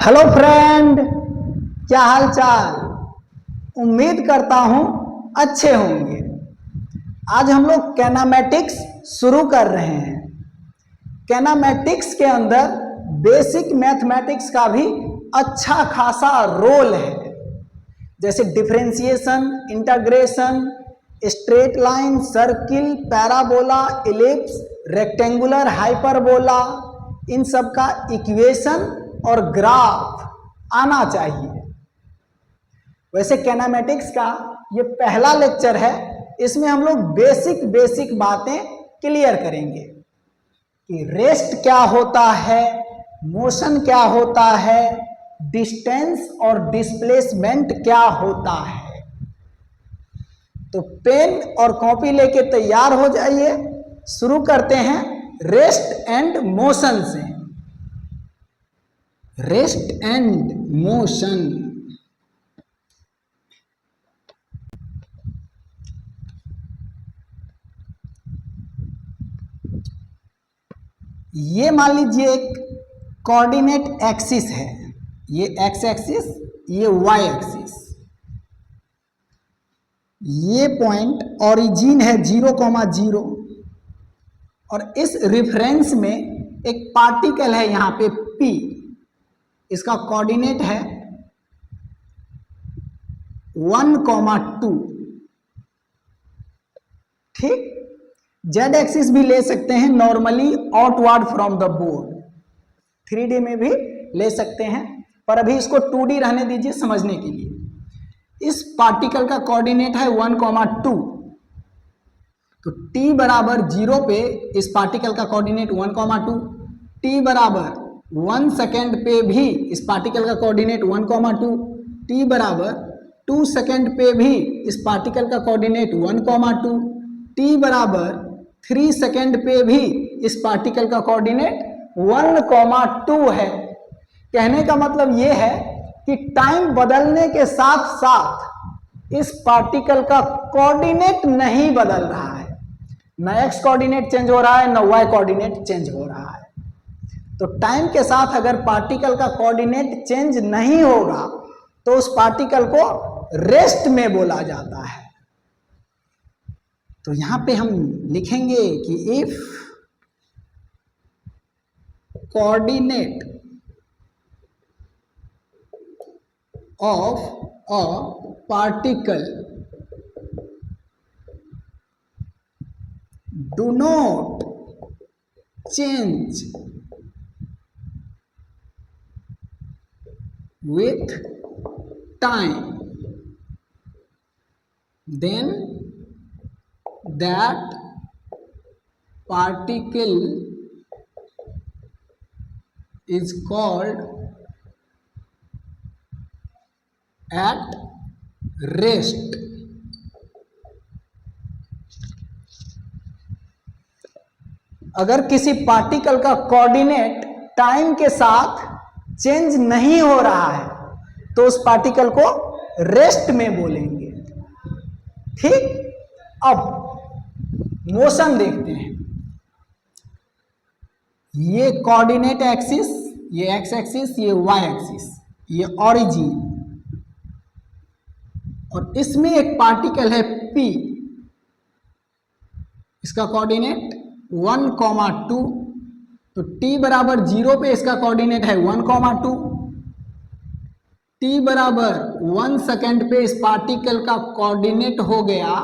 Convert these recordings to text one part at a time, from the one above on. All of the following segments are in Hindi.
हेलो फ्रेंड, क्या हाल चाल। उम्मीद करता हूं अच्छे होंगे। आज हम लोग कैनामेटिक्स शुरू कर रहे हैं। कैनामेटिक्स के अंदर बेसिक मैथमेटिक्स का भी अच्छा खासा रोल है, जैसे differentiation, integration, straight line, circle, parabola, ellipse, rectangular, hyperbola, इन सब का इक्वेशन और ग्राफ आना चाहिए। वैसे कैनामेटिक्स का ये पहला लेक्चर है, इसमें हम लोग बेसिक बातें क्लियर करेंगे कि रेस्ट क्या होता है, मोशन क्या होता है, डिस्टेंस और डिस्प्लेसमेंट क्या होता है। तो पेन और कॉपी लेके तैयार हो जाइए। शुरू करते हैं रेस्ट एंड मोशन से। Rest and motion. ये मान लीजिए एक कोऑर्डिनेट एक्सिस है, ये एक्स एक्सिस, ये वाई एक्सिस। ये पॉइंट ओरिजिन है 0,0 और इस रेफरेंस में एक पार्टिकल है यहां पे P, इसका कोऑर्डिनेट है 1,2। ठीक, जेड एक्सिस भी ले सकते हैं normally outward from the board, 3D में भी ले सकते हैं, पर अभी इसको 2D रहने दीजिए समझने के लिए। इस पार्टिकल का कोऑर्डिनेट है 1,2, तो t बराबर 0 पे इस पार्टिकल का कोऑर्डिनेट 1,2, t बराबर 1 सेकेंड पे भी इस पार्टिकल का कोऑर्डिनेट 1,2, t बराबर 2 सेकेंड पे भी इस पार्टिकल का कोऑर्डिनेट 1,2, t बराबर 3 सेकेंड पे भी इस पार्टिकल का कोऑर्डिनेट 1,2 है। कहने का मतलब यह है कि टाइम बदलने के साथ साथ इस पार्टिकल का कोऑर्डिनेट नहीं बदल रहा है, न एक्स कोऑर्डिनेट चेंज हो रहा है, न वाई कोऑर्डिनेट चेंज हो रहा है। तो टाइम के साथ अगर पार्टिकल का कोऑर्डिनेट चेंज नहीं होगा तो उस पार्टिकल को रेस्ट में बोला जाता है। तो यहां पे हम लिखेंगे कि if coordinate of a particle do not change with time, then that particle is called at rest। अगर किसी पार्टिकल का कोऑर्डिनेट टाइम के साथ चेंज नहीं हो रहा है तो उस पार्टिकल को रेस्ट में बोलेंगे। ठीक, अब मोशन देखते हैं। ये कोऑर्डिनेट एक्सिस, ये एक्स एक्सिस, ये वाई एक्सिस, ये ओरिजिन, और इसमें एक पार्टिकल है P, इसका कोऑर्डिनेट 1,2, तो t बराबर 0 पे इसका कोऑर्डिनेट है 1,2, t बराबर 1 सेकेंड पे इस पार्टिकल का कोऑर्डिनेट हो गया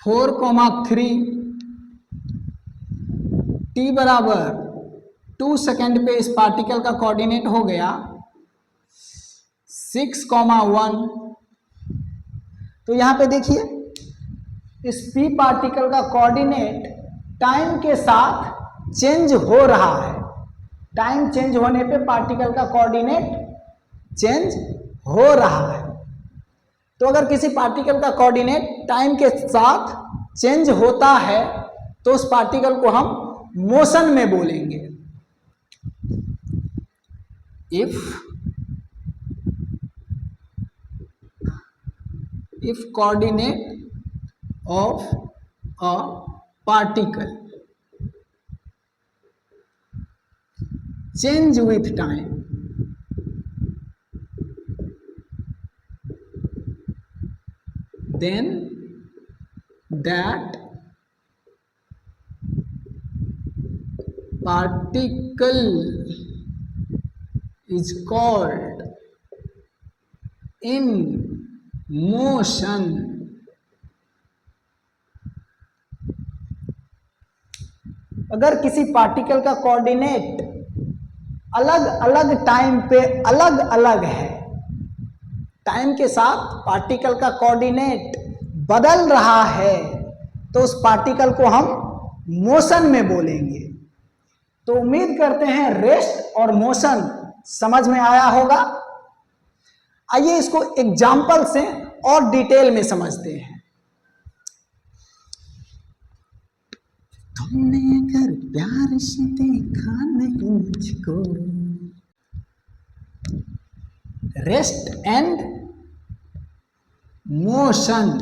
4,3, t बराबर 2 सेकेंड पे इस पार्टिकल का कोऑर्डिनेट हो गया 6,1। तो यहां पे देखिए इस P पार्टिकल का कोऑर्डिनेट टाइम के साथ चेंज हो रहा है। टाइम चेंज होने पे पार्टिकल का कोऑर्डिनेट चेंज हो रहा है। तो अगर किसी पार्टिकल का कोऑर्डिनेट टाइम के साथ चेंज होता है तो उस पार्टिकल को हम मोशन में बोलेंगे। if coordinate of a particle change with time, then that particle is called in motion. अगर किसी पार्टिकल का कोऑर्डिनेट अलग अलग टाइम पे अलग अलग है, टाइम के साथ पार्टिकल का कोऑर्डिनेट बदल रहा है, तो उस पार्टिकल को हम मोशन में बोलेंगे। तो उम्मीद करते हैं रेस्ट और मोशन समझ में आया होगा। आइए इसको एग्जाम्पल से और डिटेल में समझते हैं। तुमने अगर प्यार से देखा नहीं मुझको, रेस्ट एंड मोशन,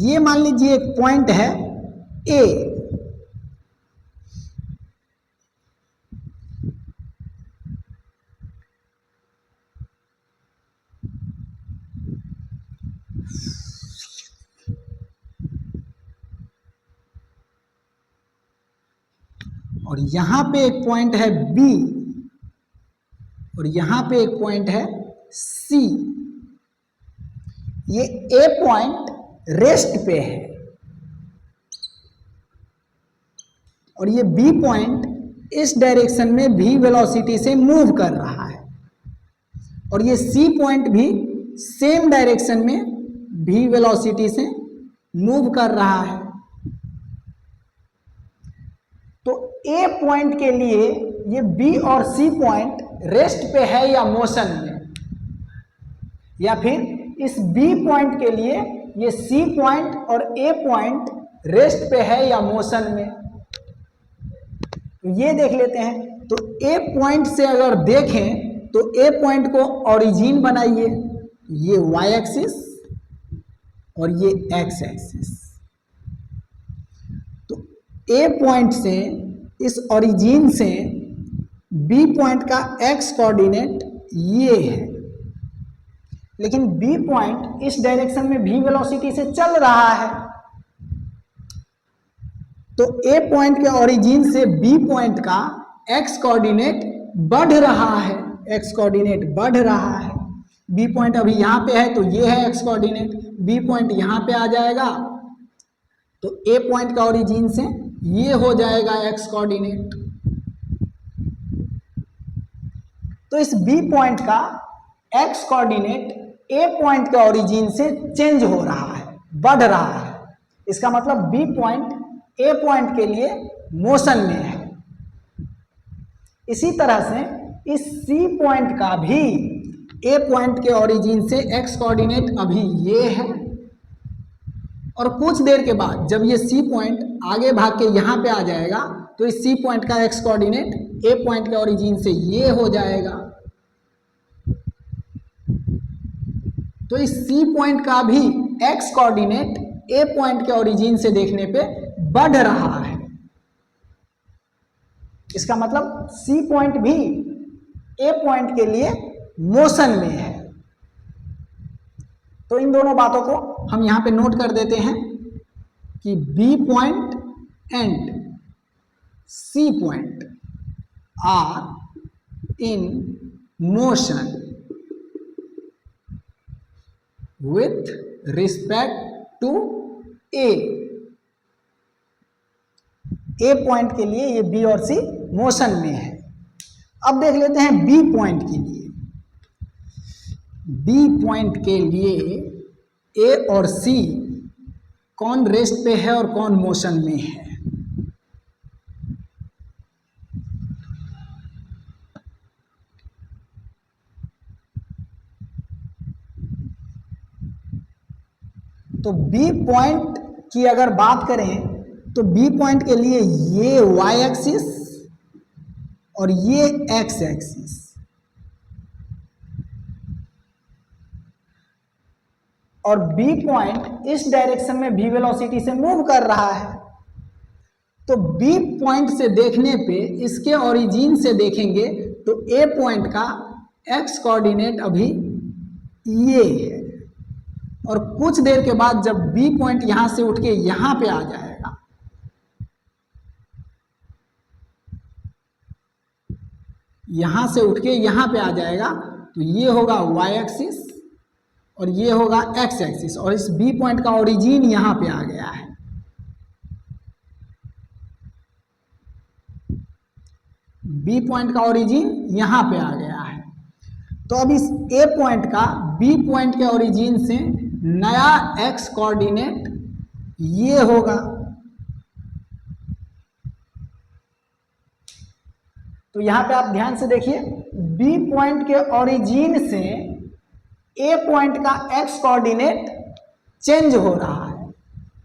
ये मान लीजिए एक पॉइंट है ए, और यहां पे एक पॉइंट है बी, और यहां पे एक पॉइंट है सी। ये ए पॉइंट रेस्ट पे है और ये बी पॉइंट इस डायरेक्शन में भी वेलोसिटी से मूव कर रहा है, और ये सी पॉइंट भी सेम डायरेक्शन में भी वेलोसिटी से मूव कर रहा है। तो ए पॉइंट के लिए ये बी और सी पॉइंट रेस्ट पे है या मोशन में, या फिर इस बी पॉइंट के लिए ये सी पॉइंट और ए पॉइंट रेस्ट पे है या मोशन में। तो ये देख लेते हैं। तो ए पॉइंट से अगर देखें तो ए पॉइंट को ओरिजिन बनाइए, ये वाई एक्सिस और ये एक्स एक्सिस। तो ए पॉइंट से, इस ओरिजिन से बी पॉइंट का एक्स कोऑर्डिनेट ये है, लेकिन बी पॉइंट इस डायरेक्शन में भी वेलोसिटी से चल रहा है। तो ए पॉइंट के ओरिजिन से बी पॉइंट का एक्स कोऑर्डिनेट बढ़ रहा है, एक्स कोऑर्डिनेट बढ़ रहा है। बी पॉइंट अभी यहां पे है तो ये है एक्स कोऑर्डिनेट, बी पॉइंट यहां पे आ जाएगा तो ए पॉइंट का ओरिजिन से ये हो जाएगा एक्स कोऑर्डिनेट। तो इस बी पॉइंट का एक्स कोऑर्डिनेट ए पॉइंट के ओरिजिन से चेंज हो रहा है, बढ़ रहा है। इसका मतलब बी पॉइंट ए पॉइंट के लिए मोशन में है। इसी तरह से इस सी पॉइंट का भी ए पॉइंट के ओरिजिन से एक्स कोऑर्डिनेट अभी ये है, और कुछ देर के बाद जब ये सी पॉइंट आगे भाग के यहां पे आ जाएगा तो इस सी पॉइंट का एक्स कोऑर्डिनेट ए पॉइंट के ओरिजिन से ये हो जाएगा। तो इस सी पॉइंट का भी एक्स कोऑर्डिनेट ए पॉइंट के ओरिजिन से देखने पे बढ़ रहा है। इसका मतलब सी पॉइंट भी ए पॉइंट के लिए मोशन में है। तो इन दोनों बातों को हम यहां पे नोट कर देते हैं कि B point and C point are in motion with respect to A। A पॉइंट के लिए ये B और C मोशन में है। अब देख लेते हैं B पॉइंट के लिए। B पॉइंट के लिए A और C कौन रेस्ट पे है और कौन मोशन में है। तो B पॉइंट की अगर बात करें तो B पॉइंट के लिए ये y एक्सिस और ये x एक्सिस, और B पॉइंट इस डायरेक्शन में v वेलोसिटी से मूव कर रहा है। तो बी पॉइंट से देखने पे, इसके ओरिजिन से देखेंगे तो ए पॉइंट का एक्स कोऑर्डिनेट अभी ये है, और कुछ देर के बाद जब बी पॉइंट यहां से उठ के यहां पे आ जाएगा, यहां से उठ के यहां पे आ जाएगा, तो ये होगा वाई एक्सिस और ये होगा एक्स एक्सिस, और इस बी पॉइंट का ओरिजिन यहां पे आ गया है। बी पॉइंट का ओरिजिन यहां पे आ गया है। तो अब इस ए पॉइंट का बी पॉइंट के ओरिजिन से नया एक्स कोऑर्डिनेट ये होगा। तो यहां पे आप ध्यान से देखिए, बी पॉइंट के ओरिजिन से ए पॉइंट का एक्स कोऑर्डिनेट चेंज हो रहा है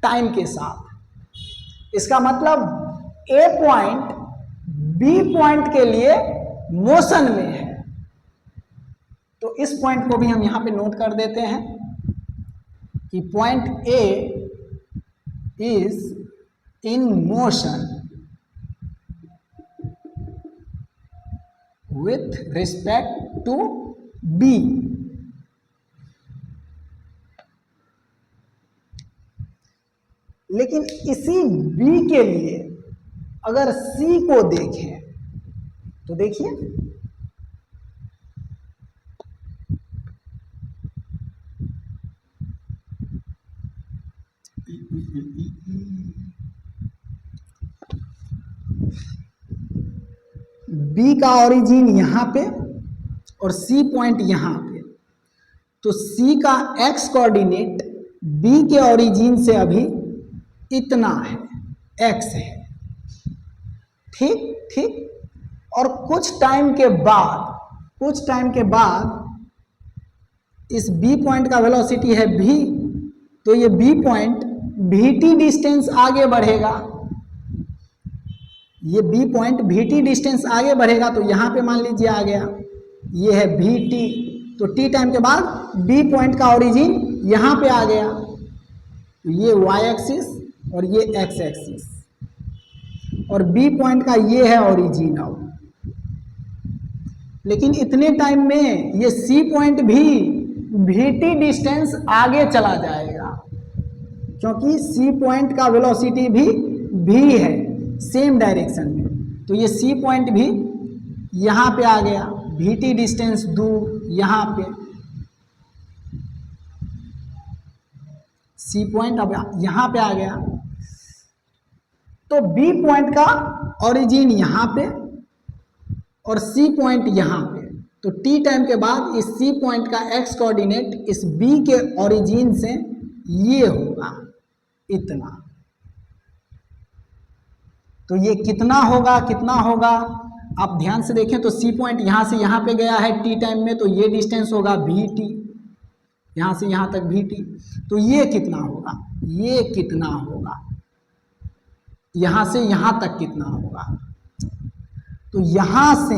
टाइम के साथ। इसका मतलब ए पॉइंट बी पॉइंट के लिए मोशन में है। तो इस पॉइंट को भी हम यहां पे नोट कर देते हैं कि point A is in motion with respect to B. लेकिन इसी बी के लिए अगर सी को देखें तो देखिए, बी का ओरिजिन यहां पे और सी पॉइंट यहां पे, तो सी का एक्स कोऑर्डिनेट बी के ओरिजिन से अभी इतना है, एक्स है। ठीक ठीक। और कुछ टाइम के बाद इस बी पॉइंट का वेलोसिटी है v, तो ये बी पॉइंट vt डिस्टेंस आगे बढ़ेगा। ये बी पॉइंट vt डिस्टेंस आगे बढ़ेगा, तो यहां पे मान लीजिए आ गया, ये है vt। तो t टाइम के बाद बी पॉइंट का ओरिजिन यहां पे आ गया, तो ये y एक्सिस और ये x एक्सिस, और बी पॉइंट का ये है ओरिजिन। अब लेकिन इतने टाइम में ये सी पॉइंट भी vt डिस्टेंस आगे चला जाएगा, क्योंकि सी पॉइंट का वेलोसिटी भी v है सेम डायरेक्शन में। तो ये सी पॉइंट भी यहां पे आ गया, vt डिस्टेंस दूर यहां पे, सी पॉइंट अब यहां पे आ गया। तो बी पॉइंट का ओरिजिन यहां पे और सी पॉइंट यहां पे, तो टी टाइम के बाद इस सी पॉइंट का एक्स कोऑर्डिनेट इस बी के ओरिजिन से ये होगा इतना। तो ये कितना होगा आप ध्यान से देखें तो सी पॉइंट यहां से यहां पे गया है टी टाइम में, तो ये डिस्टेंस होगा वी टी, यहां से यहां तक वी टी। तो ये कितना होगा, यहां से यहां तक कितना होगा। तो यहां से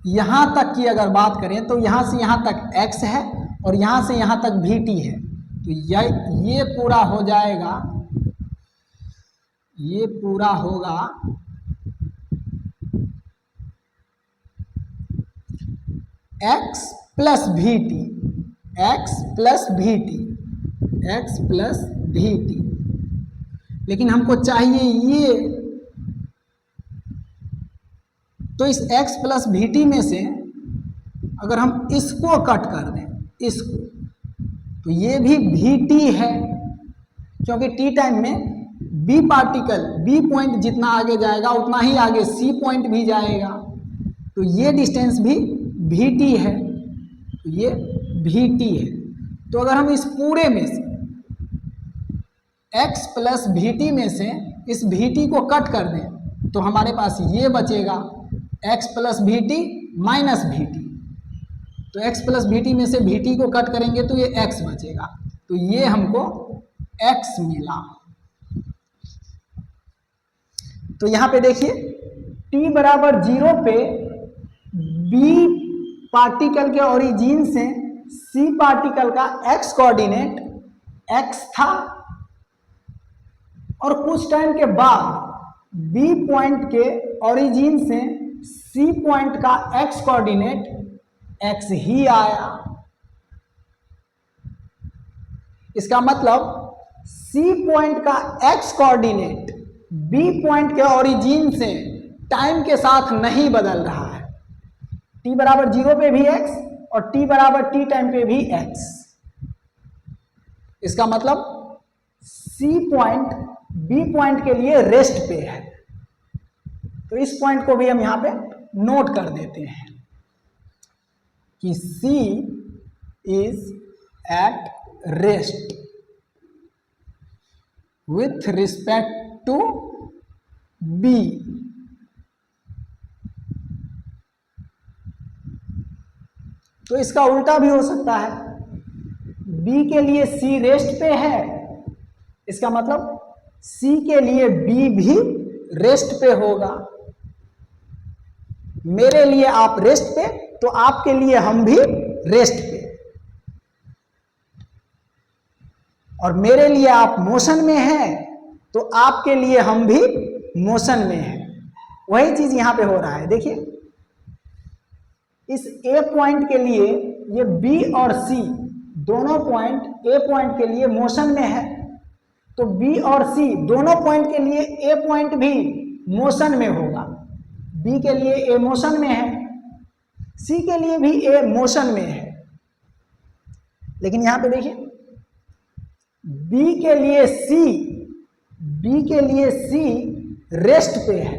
यहां तक की अगर बात करें तो यहां से यहां तक x है और यहां से यहां तक vt है, तो ये पूरा हो जाएगा, ये पूरा होगा x प्लस vt, लेकिन हमको चाहिए ये। तो इस x प्लस vt में से अगर हम इसको कट कर दें, इसको, तो ये भी vt है, क्योंकि t टाइम में b पार्टिकल, b पॉइंट जितना आगे जाएगा उतना ही आगे c पॉइंट भी जाएगा, तो ये डिस्टेंस भी vt है, तो ये vt है। तो अगर हम इस पूरे में से x प्लस vt में से इस vt को कट कर दें तो हमारे पास ये बचेगा x plus vt minus vt। तो x प्लस vt में से vt को कट करेंगे तो ये x बचेगा, तो ये हमको x मिला। तो यहां पे देखिए t बराबर 0 पे b पार्टिकल के ओरिजिन से c पार्टिकल का x कोऑर्डिनेट x था और कुछ टाइम के बाद बी पॉइंट के ओरिजिन से सी पॉइंट का एक्स कोऑर्डिनेट एक्स ही आया। इसका मतलब सी पॉइंट का एक्स कोऑर्डिनेट बी पॉइंट के ओरिजिन से टाइम के साथ नहीं बदल रहा है। t बराबर 0 पे भी x और t बराबर t टाइम पे भी x। इसका मतलब C पॉइंट B पॉइंट के लिए रेस्ट पे है। तो इस पॉइंट को भी हम यहां पे नोट कर देते हैं कि C is at rest with respect to B। तो इसका उल्टा भी हो सकता है, B के लिए C रेस्ट पे है, इसका मतलब C के लिए B भी रेस्ट पे होगा। मेरे लिए आप रेस्ट पे, तो आपके लिए हम भी रेस्ट पे, और मेरे लिए आप मोशन में हैं तो आपके लिए हम भी मोशन में हैं। वही चीज यहां पे हो रहा है। देखिए इस A पॉइंट के लिए ये B और C दोनों पॉइंट A पॉइंट के लिए मोशन में है, तो B और C दोनों पॉइंट के लिए A पॉइंट भी मोशन में होगा। B के लिए A मोशन में है, C के लिए भी A मोशन में है। लेकिन यहां पे देखिए B के लिए C रेस्ट पे है।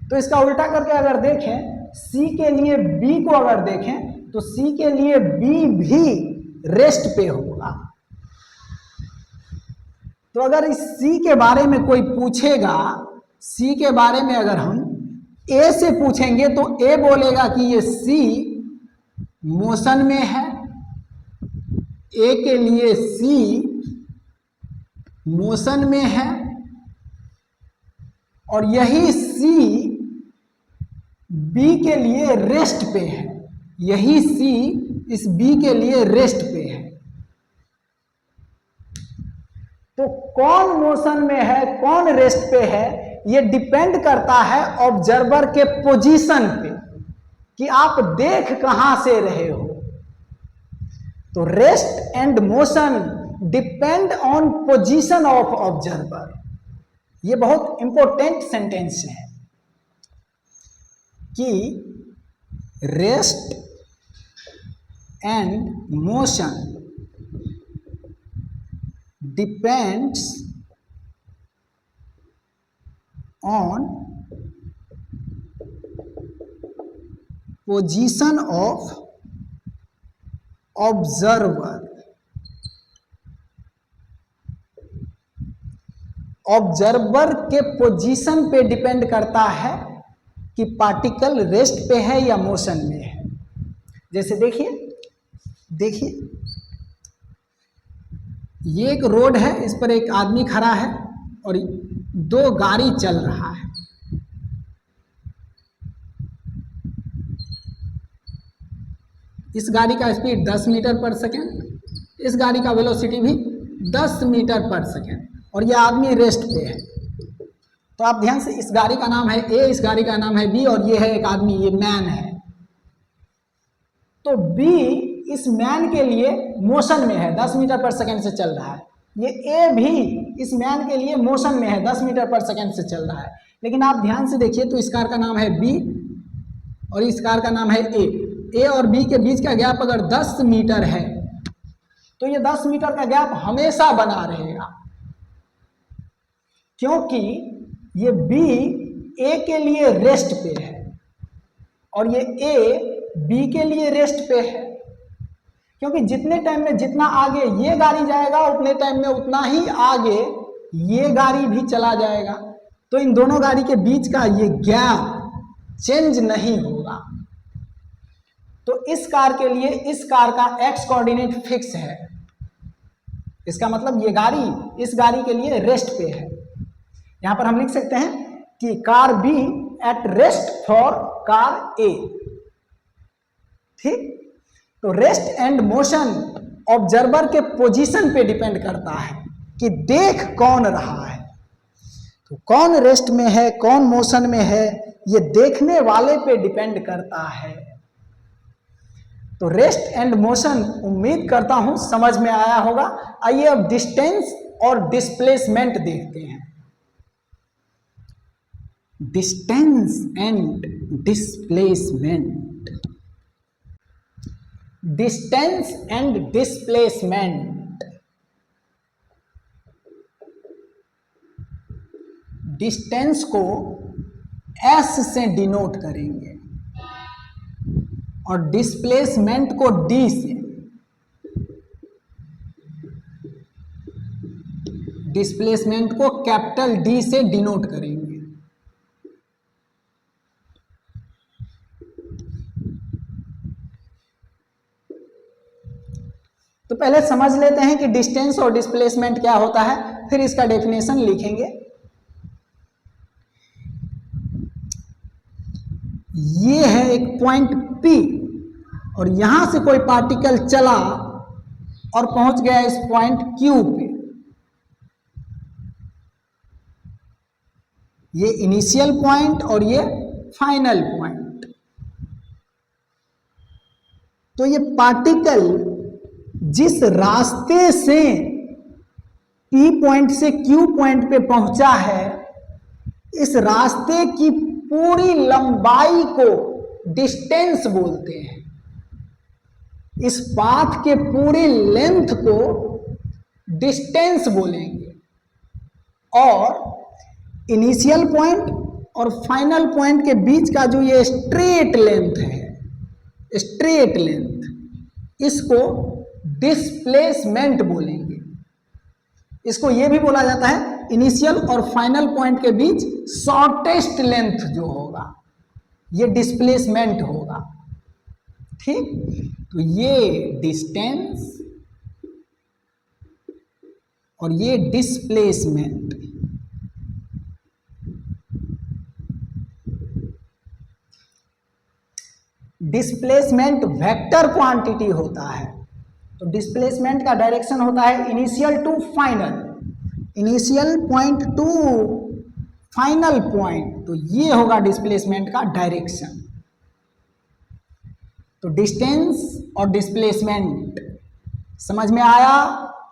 तो इसका उल्टा करके अगर देखें, C के लिए B को अगर देखें तो C के लिए B भी रेस्ट पे होगा। तो अगर इस C के बारे में कोई पूछेगा, C के बारे में अगर हम A से पूछेंगे तो A बोलेगा कि ये C मोशन में है। A के लिए C मोशन में है और यही C B के लिए रेस्ट पे है। यही C इस B के लिए रेस्ट पे है। तो कौन मोशन में है, कौन रेस्ट पे है, ये डिपेंड करता है ऑब्जर्वर के पोजीशन पे कि आप देख कहां से रहे हो। तो rest and motion depend on position of observer. ये बहुत इंपॉर्टेंट सेंटेंस है कि rest and motion depends on position of observer. Observer के पोजीशन पे डिपेंड करता है कि पार्टिकल रेस्ट पे है या मोशन में है। जैसे देखिए ये एक रोड है, इस पर एक आदमी खड़ा है और दो गाड़ी चल रहा है। इस गाड़ी का स्पीड 10 मीटर पर सेकेंड, इस गाड़ी का वेलोसिटी भी 10 मीटर पर सेकेंड, और यह आदमी रेस्ट पे है। तो आप ध्यान से, इस गाड़ी का नाम है A, इस गाड़ी का नाम है B और ये है एक आदमी, ये मैन है। तो B इस मैन के लिए मोशन में है, 10 मीटर पर सेकेंड से चल रहा है। ये A भी इस मैन के लिए मोशन में है, 10 मीटर पर सेकेंड से चल रहा है। लेकिन आप ध्यान से देखिए तो इस कार का नाम है B और इस कार का नाम है A। A और B के बीच का गैप अगर 10 मीटर है तो ये 10 मीटर का गैप हमेशा बना रहेगा, क्योंकि ये B A के लिए रेस्ट पे है और ये A B के लिए रेस्ट पे है। क्योंकि जितने टाइम में जितना आगे ये गाड़ी जाएगा उतने टाइम में उतना ही आगे ये गाड़ी भी चला जाएगा। तो इन दोनों गाड़ी के बीच का ये गैप चेंज नहीं होगा। तो इस कार के लिए इस कार का एक्स कोऑर्डिनेट फिक्स है। इसका मतलब ये गाड़ी इस गाड़ी के लिए रेस्ट पे है। यहां पर हम लिख सकते हैं कि car B at rest for car A। ठीक, तो रेस्ट एंड मोशन ऑब्जर्वर के पोजीशन पे डिपेंड करता है कि देख कौन रहा है। तो कौन रेस्ट में है, कौन मोशन में है, ये देखने वाले पे डिपेंड करता है। तो रेस्ट एंड मोशन उम्मीद करता हूं समझ में आया होगा। आइए अब डिस्टेंस और डिस्प्लेसमेंट देखते हैं। Distance and displacement. Distance and displacement. Distance को S से डिनोट करेंगे और डिस्प्लेसमेंट को D से। डिस्प्लेसमेंट को कैपिटल D से डिनोट करेंगे। तो पहले समझ लेते हैं कि डिस्टेंस और डिस्प्लेसमेंट क्या होता है, फिर इसका डेफिनेशन लिखेंगे। ये है एक पॉइंट P और यहां से कोई पार्टिकल चला और पहुंच गया इस पॉइंट Q पे। ये इनिशियल पॉइंट और ये फाइनल पॉइंट। तो ये पार्टिकल जिस रास्ते से P पॉइंट से Q पॉइंट पे पहुंचा है, इस रास्ते की पूरी लंबाई को डिस्टेंस बोलते हैं। इस पाथ के पूरी लेंथ को डिस्टेंस बोलेंगे। और इनिशियल पॉइंट और फाइनल पॉइंट के बीच का जो ये स्ट्रेट लेंथ है, स्ट्रेट लेंथ, इसको डिस्प्लेसमेंट बोलेंगे। इसको यह भी बोला जाता है इनिशियल और फाइनल पॉइंट के बीच शॉर्टेस्ट लेंथ जो होगा, ये डिस्प्लेसमेंट होगा। ठीक, तो ये डिस्टेंस और ये डिस्प्लेसमेंट। डिस्प्लेसमेंट वेक्टर क्वांटिटी होता है। तो डिस्प्लेसमेंट का डायरेक्शन होता है initial to final, initial point to final point. तो ये होगा डिस्प्लेसमेंट का डायरेक्शन। तो डिस्टेंस और डिस्प्लेसमेंट समझ में आया।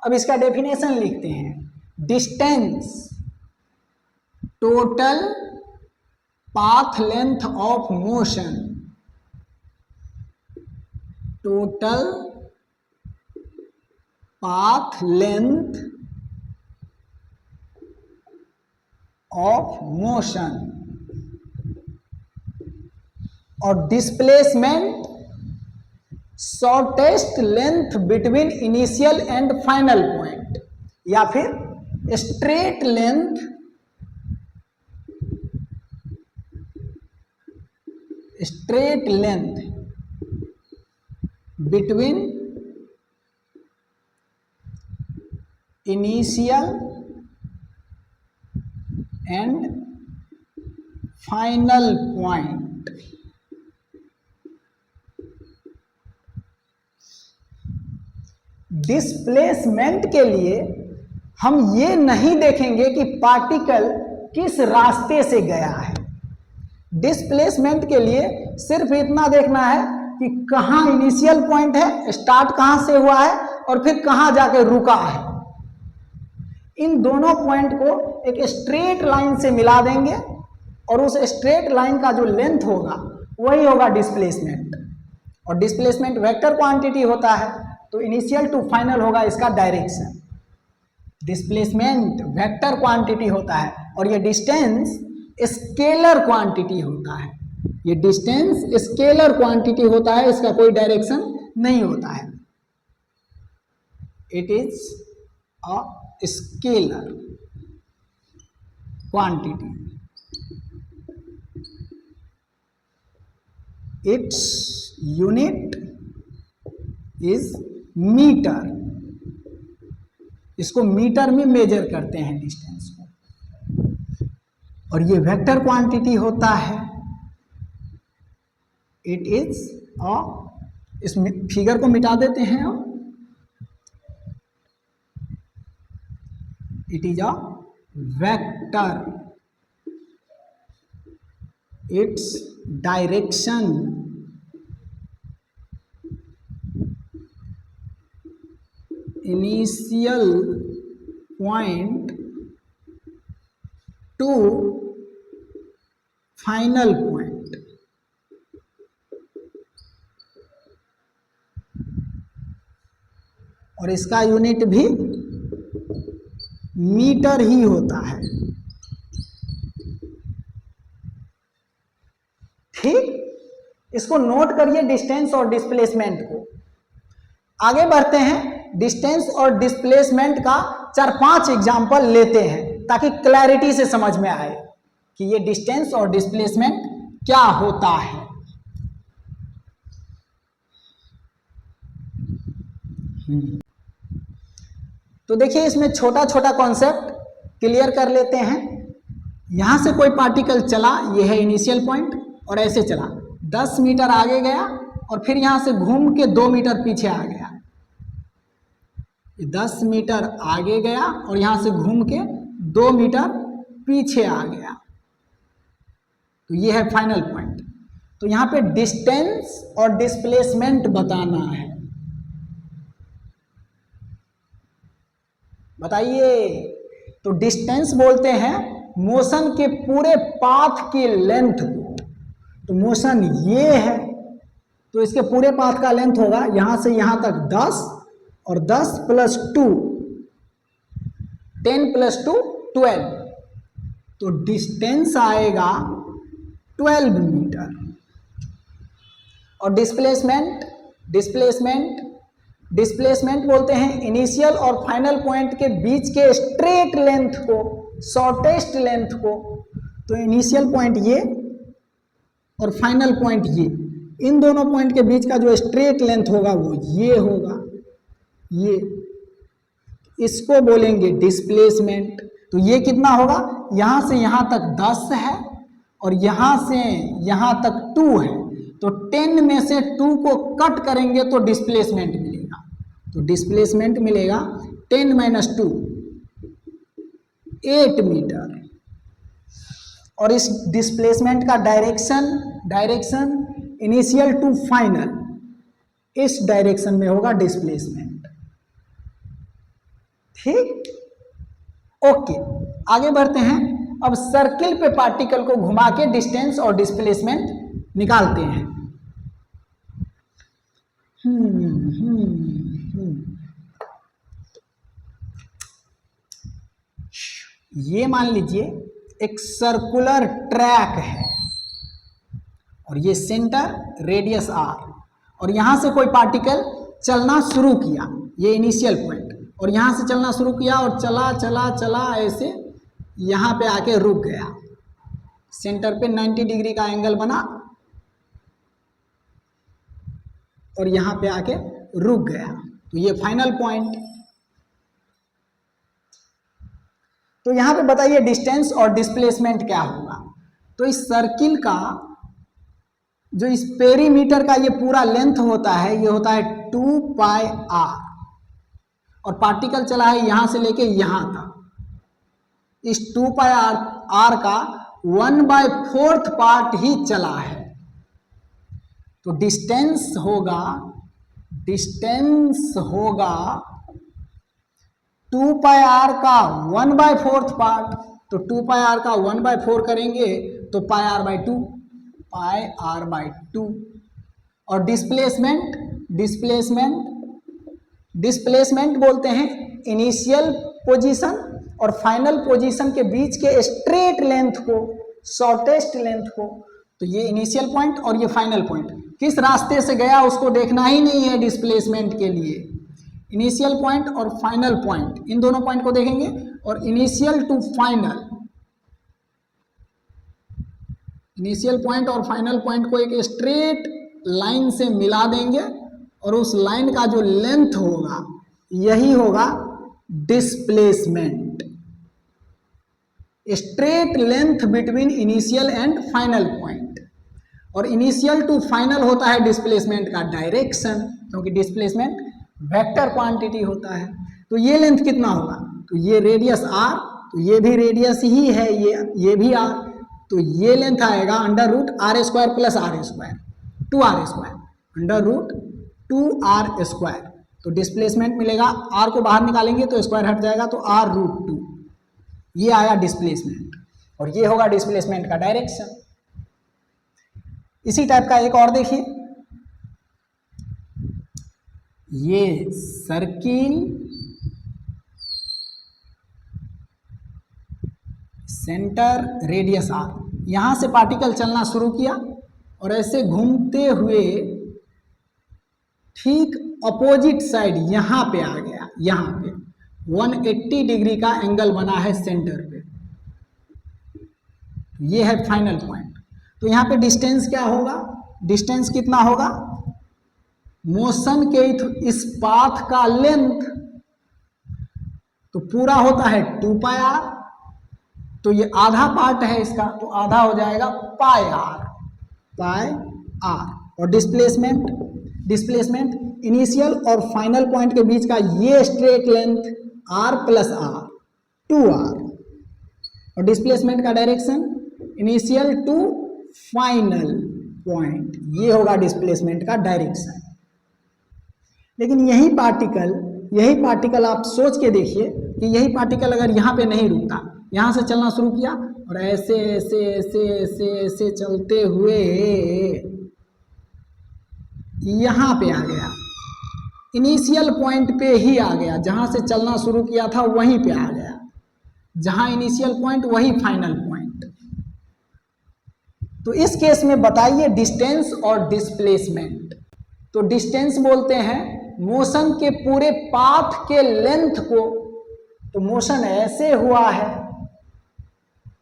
अब इसका डेफिनेशन लिखते हैं। Distance total path length of motion, total path length of motion. और displacement shortest length between initial and final point, या फिर straight length between initial and final point. Displacement के लिए हम ये नहीं देखेंगे कि पार्टिकल किस रास्ते से गया है। डिस्प्लेसमेंट के लिए सिर्फ इतना देखना है कि कहाँ इनिशियल पॉइंट है, स्टार्ट कहाँ से हुआ है और फिर कहाँ जाके रुका है। इन दोनों पॉइंट को एक स्ट्रेट लाइन से मिला देंगे और उस स्ट्रेट लाइन का जो लेंथ होगा वही होगा डिस्प्लेसमेंट। और डिस्प्लेसमेंट वेक्टर क्वांटिटी होता है, तो इनिशियल टू फाइनल होगा इसका डायरेक्शन। डिस्प्लेसमेंट वेक्टर क्वांटिटी होता है और ये डिस्टेंस स्केलर क्वांटिटी होता है। ये डिस्टेंस स्केलर क्वांटिटी होता है, इसका कोई डायरेक्शन नहीं होता है। It is a scalar quantity. Its unit is metre. इसको मीटर में मेजर करते हैं डिस्टेंस को। और ये वेक्टर क्वांटिटी होता है। इट इज अ, इस फिगर को मिटा देते हैं हम। It is a vector, its direction initial point to final point. और इसका यूनिट भी मीटर ही होता है। ठीक, इसको नोट करिए डिस्टेंस और डिस्प्लेसमेंट को। आगे बढ़ते हैं, डिस्टेंस और डिस्प्लेसमेंट का 4-5 एग्जाम्पल लेते हैं ताकि क्लैरिटी से समझ में आए कि ये डिस्टेंस और डिस्प्लेसमेंट क्या होता है। तो देखिए इसमें छोटा छोटा कॉन्सेप्ट क्लियर कर लेते हैं। यहां से कोई पार्टिकल चला, ये है इनिशियल पॉइंट, और ऐसे चला 10 मीटर आगे गया और फिर यहां से घूम के 2 मीटर पीछे आ गया। 10 मीटर आगे गया और यहां से घूम के 2 मीटर पीछे आ गया, तो ये है फाइनल पॉइंट। तो यहां पे डिस्टेंस और डिस्प्लेसमेंट बताना है। बताइए, तो डिस्टेंस बोलते हैं मोशन के पूरे पाथ की लेंथ को। तो मोशन ये है, तो इसके पूरे पाथ का लेंथ होगा यहां से यहां तक 10 और 10 + 2, 10 + 2 12। तो डिस्टेंस आएगा 12 मीटर। और डिस्प्लेसमेंट बोलते हैं इनिशियल और फाइनल पॉइंट के बीच के स्ट्रेट लेंथ को, शॉर्टेस्ट लेंथ को। तो इनिशियल पॉइंट ये और फाइनल पॉइंट ये, इन दोनों पॉइंट के बीच का जो स्ट्रेट लेंथ होगा वो ये होगा, ये, इसको बोलेंगे डिस्प्लेसमेंट। तो ये कितना होगा, यहां से यहां तक 10 है और यहां से यहां तक 2 है, तो 10 में से 2 को कट करेंगे तो डिस्प्लेसमेंट मिलेगा। तो डिस्प्लेसमेंट मिलेगा 10 - 2, 8 मीटर। और इस डिस्प्लेसमेंट का डायरेक्शन इनिशियल टू फाइनल, इस डायरेक्शन में होगा डिस्प्लेसमेंट। ठीक, ओके, आगे बढ़ते हैं। अब सर्किल पे पार्टिकल को घुमा के डिस्टेंस और डिस्प्लेसमेंट निकालते हैं। ये मान लीजिए एक सर्कुलर ट्रैक है और ये सेंटर रेडियस r, और यहां से कोई पार्टिकल चलना शुरू किया, ये इनिशियल पॉइंट, और यहां से चलना शुरू किया और चला चला चला ऐसे यहां पे आके रुक गया। सेंटर पे 90 डिग्री का एंगल बना और यहां पे आके रुक गया, तो ये फाइनल पॉइंट। तो यहां पे बताइए डिस्टेंस और डिस्प्लेसमेंट क्या होगा। तो इस सर्किल का जो इस पेरीमीटर का ये पूरा लेंथ होता है, ये होता है 2πr, और पार्टिकल चला है यहां से लेके यहां तक। इस 2πr का 1/4 पार्ट ही चला है। तो डिस्टेंस होगा 2πr का 1/4 पार्ट। तो 2πr का 1/4 करेंगे तो πr/2, और डिस्प्लेसमेंट बोलते हैं इनिशियल पोजीशन और फाइनल पोजीशन के बीच के स्ट्रेट लेंथ को, शॉर्टेस्ट लेंथ को। तो ये इनिशियल पॉइंट और ये फाइनल पॉइंट किस रास्ते से गया उसको देखना ही नहीं है डिस्प्लेसमेंट के लिए। इनिशियल पॉइंट और फाइनल पॉइंट, इन दोनों पॉइंट को देखेंगे, और initial to final, initial point और फाइनल पॉइंट को एक स्ट्रेट लाइन से मिला देंगे और उस लाइन का जो लेंथ होगा यही होगा displacement. Straight length between initial and final point. और इनिशियल टू फाइनल होता है डिस्प्लेसमेंट का डायरेक्शन, क्योंकि डिस्प्लेसमेंट वेक्टर क्वांटिटी होता है। तो ये लेंथ कितना होगा, तो ये रेडियस r, तो ये भी रेडियस ही है, ये भी r, तो ये लेंथ आएगा under root R square plus R square, 2r², under root 2r²। तो डिस्प्लेसमेंट मिलेगा, r को बाहर निकालेंगे तो स्क्वायर हट जाएगा, तो r√2, ये आया डिस्प्लेसमेंट, और ये होगा डिस्प्लेसमेंट का डायरेक्शन। इसी टाइप का एक और देखिए, ये सर्किल सेंटर रेडियस r, यहां से पार्टिकल चलना शुरू किया और ऐसे घूमते हुए ठीक अपोजिट साइड यहां पे आ गया, यहां पे 180 डिग्री का एंगल बना है सेंटर पे, ये है फाइनल पॉइंट। तो यहां पे डिस्टेंस क्या होगा, डिस्टेंस कितना होगा, मोशन के इस पाथ का लेंथ तो पूरा होता है 2πr, तो ये आधा पार्ट है इसका, तो आधा हो जाएगा पाई आर। और डिस्प्लेसमेंट इनिशियल और फाइनल पॉइंट के बीच का ये straight length r plus r, 2r। और डिस्प्लेसमेंट का direction initial to final point, ये होगा डिस्प्लेसमेंट का डायरेक्शन। लेकिन यही पार्टिकल आप सोच के देखिए कि यही पार्टिकल अगर यहाँ पे नहीं रुकता, यहाँ से चलना शुरू किया और ऐसे ऐसे ऐसे ऐसे ऐसे चलते हुए यहाँ पे आ गया, इनिशियल पॉइंट पे ही आ गया, जहाँ से चलना शुरू किया था वहीं पे आ गया, जहाँ इनिशियल पॉइंट वही फाइनल पॉइंट। तो इस केस में बताइए डिस्टेंस और डिस्प्लेसमेंट। तो डिस्टेंस बोलते हैं मोशन के पूरे पाथ के लेंथ को, तो मोशन ऐसे हुआ है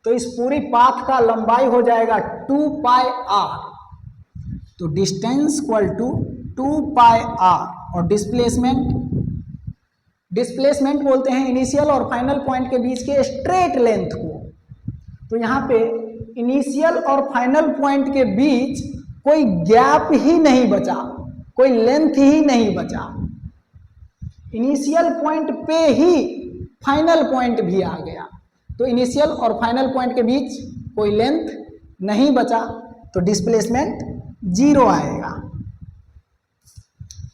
तो इस पूरी पाथ का लंबाई हो जाएगा 2πr, तो डिस्टेंस इक्वल टू 2πr। और डिस्प्लेसमेंट बोलते हैं इनिशियल और फाइनल पॉइंट के बीच के स्ट्रेट लेंथ को। तो यहाँ पे इनिशियल और फाइनल पॉइंट के बीच कोई गैप ही नहीं बचा, कोई लेंथ ही नहीं बचा, इनिशियल पॉइंट पे ही फाइनल पॉइंट भी आ गया, तो इनिशियल और फाइनल पॉइंट के बीच कोई लेंथ नहीं बचा, तो डिस्प्लेसमेंट 0 आएगा।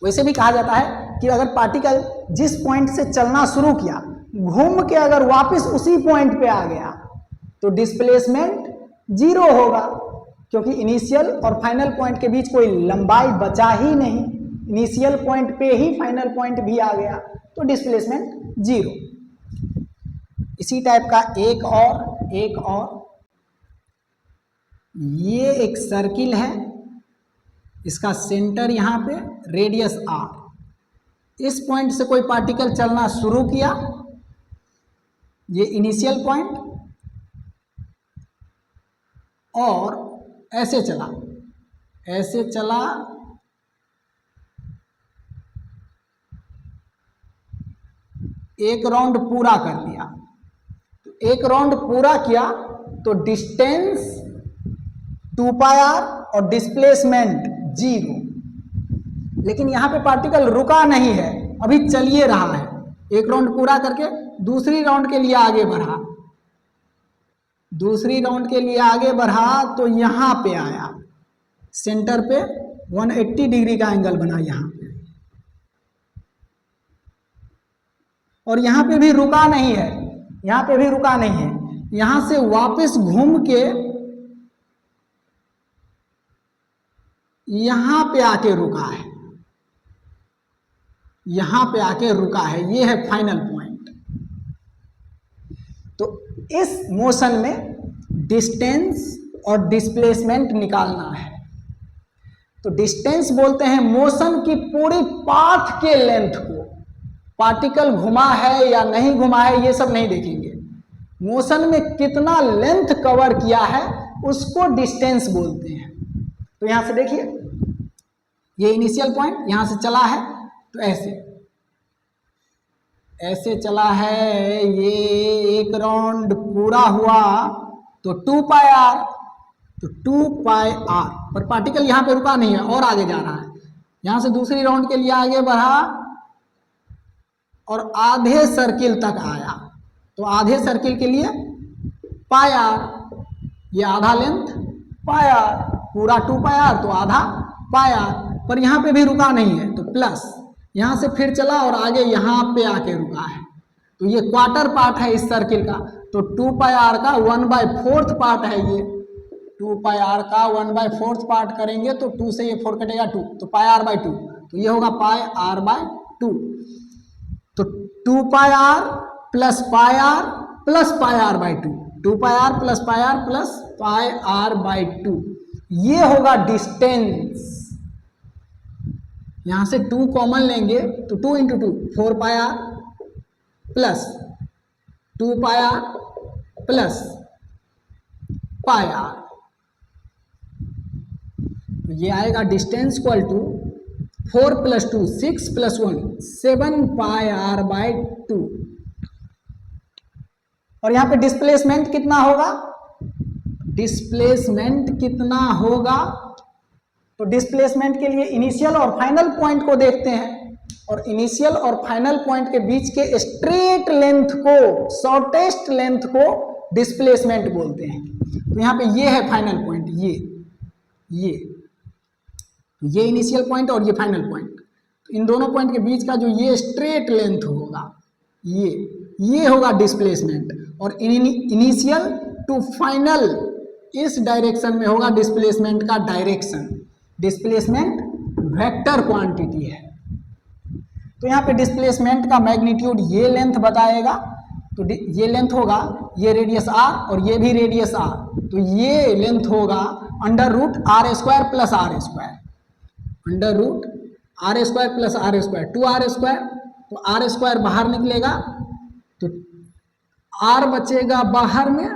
वैसे भी कहा जाता है कि अगर पार्टिकल जिस पॉइंट से चलना शुरू किया घूम के अगर वापस उसी पॉइंट पे आ गया तो डिस्प्लेसमेंट 0 होगा, क्योंकि इनिशियल और फाइनल पॉइंट के बीच कोई लंबाई बचा ही नहीं, इनिशियल पॉइंट पे ही फाइनल पॉइंट भी आ गया, तो डिस्प्लेसमेंट 0। इसी टाइप का एक और ये एक सर्किल है, इसका सेंटर यहाँ पे रेडियस r, इस पॉइंट से कोई पार्टिकल चलना शुरू किया, ये इनिशियल पॉइंट, और ऐसे चला एक राउंड पूरा कर लिया, तो एक राउंड पूरा किया तो डिस्टेंस 2πr और डिस्प्लेसमेंट 0। लेकिन यहाँ पे पार्टिकल रुका नहीं है, अभी चलिए रहा है, एक राउंड पूरा करके दूसरी राउंड के लिए आगे बढ़ा, तो यहाँ पे आया, सेंटर पे 180 डिग्री का एंगल बना यहाँ पे, और यहाँ पे भी रुका नहीं है, यहाँ से वापस घूम के यहाँ पे आके रुका है, ये है फाइनल पॉइंट। तो इस मोशन में डिस्टेंस और डिस्प्लेसमेंट निकालना है। तो डिस्टेंस बोलते हैं मोशन की पूरी पाथ के लेंथ को, पार्टिकल घुमा है या नहीं घुमा है ये सब नहीं देखेंगे, मोशन में कितना लेंथ कवर किया है उसको डिस्टेंस बोलते हैं। तो यहां से देखिए, ये इनिशियल पॉइंट यहां से चला है, तो ऐसे चला है, ये एक राउंड पूरा हुआ तो 2πr, तो 2πr, पर पार्टिकल यहां पे रुका नहीं है और आगे जा रहा है, यहां से दूसरी राउंड के लिए आगे बढ़ा और आधे सर्किल तक आया, तो आधे सर्किल के लिए पाई आर, ये आधा लेंथ पाई आर, पूरा 2 पाई आर तो आधा पाई आर, पर यहाँ पे भी रुका नहीं है तो प्लस, यहाँ से फिर चला और आगे यहाँ पे आके रुका है, तो ये क्वार्टर पार्ट है इस सर्किल का, तो 2 पाई आर का 1/4 पार्ट है ये, 2 पाई आर का 1/4 पार्ट करेंगे तो 2 से ये 4 कटेगा 2, तो पाई आर बाई 2, तो ये होगा पाई आर बाई 2, तो 2 pi are plus pi are plus pi are by 2, 2 pi are plus pi are plus pi are by 2, ये होगा डिस्टेंस। यहां से 2 कॉमन लेंगे तो 2 into 2 4 pi are plus 2 pi are plus pi r, ये आएगा distance equal to 4 + 2 6 + 1 7 pi are by 2। और यहां पे डिस्प्लेसमेंट कितना होगा, डिस्प्लेसमेंट कितना होगा, तो डिस्प्लेसमेंट के लिए इनिशियल और फाइनल पॉइंट को देखते हैं, और इनिशियल और फाइनल पॉइंट के बीच के स्ट्रेट लेंथ को, शॉर्टेस्ट लेंथ को डिस्प्लेसमेंट बोलते हैं। तो यहाँ पे ये है फाइनल पॉइंट, ये इनिशियल पॉइंट और ये फाइनल पॉइंट, तो इन दोनों पॉइंट के बीच का जो ये स्ट्रेट लेंथ होगा, ये होगा डिस्प्लेसमेंट, और इनिशियल टू फाइनल इस डायरेक्शन में होगा डिस्प्लेसमेंट का डायरेक्शन, डिस्प्लेसमेंट वेक्टर क्वांटिटी है। तो यहाँ पे डिस्प्लेसमेंट का मैग्नीट्यूड ये लेंथ बताएगा, तो ये लेंथ होगा, ये रेडियस r और ये भी रेडियस r, तो ये लेंथ होगा √r² plus r², √r² plus r², 2r², तो r² बाहर निकलेगा तो r बचेगा बाहर में